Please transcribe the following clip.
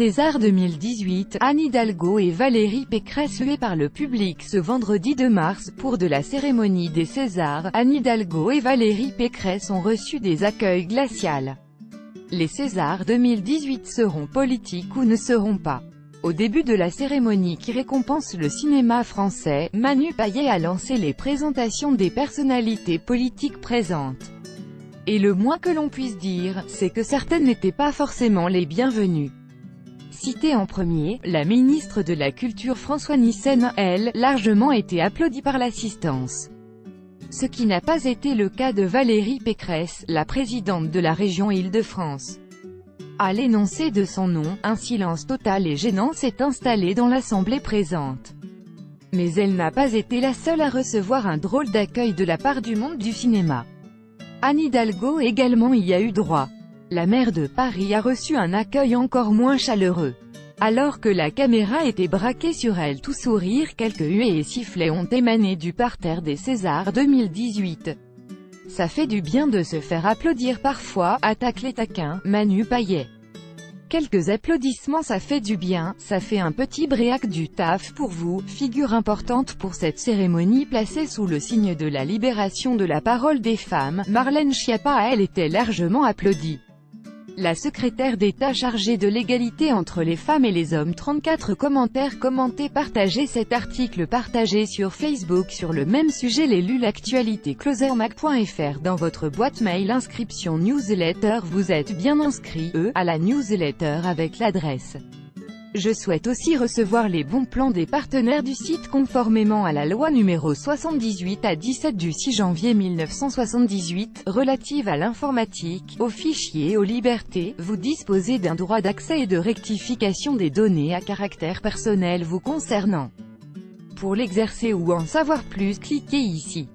César 2018, Anne Hidalgo et Valérie Pécresse huées par le public ce vendredi 2 mars. Pour de la cérémonie des Césars, Anne Hidalgo et Valérie Pécresse ont reçu des accueils glacials. Les Césars 2018 seront politiques ou ne seront pas. Au début de la cérémonie qui récompense le cinéma français, Manu Payet a lancé les présentations des personnalités politiques présentes. Et le moins que l'on puisse dire, c'est que certaines n'étaient pas forcément les bienvenues. Citée en premier, la ministre de la Culture Françoise Nyssen, elle, largement été applaudie par l'assistance. Ce qui n'a pas été le cas de Valérie Pécresse, la présidente de la région Île-de-France. À l'énoncé de son nom, un silence total et gênant s'est installé dans l'assemblée présente. Mais elle n'a pas été la seule à recevoir un drôle d'accueil de la part du monde du cinéma. Anne Hidalgo également y a eu droit. La maire de Paris a reçu un accueil encore moins chaleureux. Alors que la caméra était braquée sur elle tout sourire, quelques huées et sifflets ont émané du parterre des Césars 2018. Ça fait du bien de se faire applaudir parfois, attaque les taquins, Manu Payet. Quelques applaudissements, ça fait du bien, ça fait un petit bréac du taf pour vous, figure importante pour cette cérémonie placée sous le signe de la libération de la parole des femmes. Marlène Schiappa, elle, était largement applaudie. La secrétaire d'État chargée de l'égalité entre les femmes et les hommes. 34 commentaires commentés. Partagez cet article partagé sur Facebook sur le même sujet. L'élu l'actualité closermac.fr dans votre boîte mail. Inscription newsletter. Vous êtes bien inscrit à la newsletter avec l'adresse. Je souhaite aussi recevoir les bons plans des partenaires du site conformément à la loi numéro 78/17 du 6 janvier 1978, relative à l'informatique, aux fichiers et aux libertés. Vous disposez d'un droit d'accès et de rectification des données à caractère personnel vous concernant. Pour l'exercer ou en savoir plus, cliquez ici.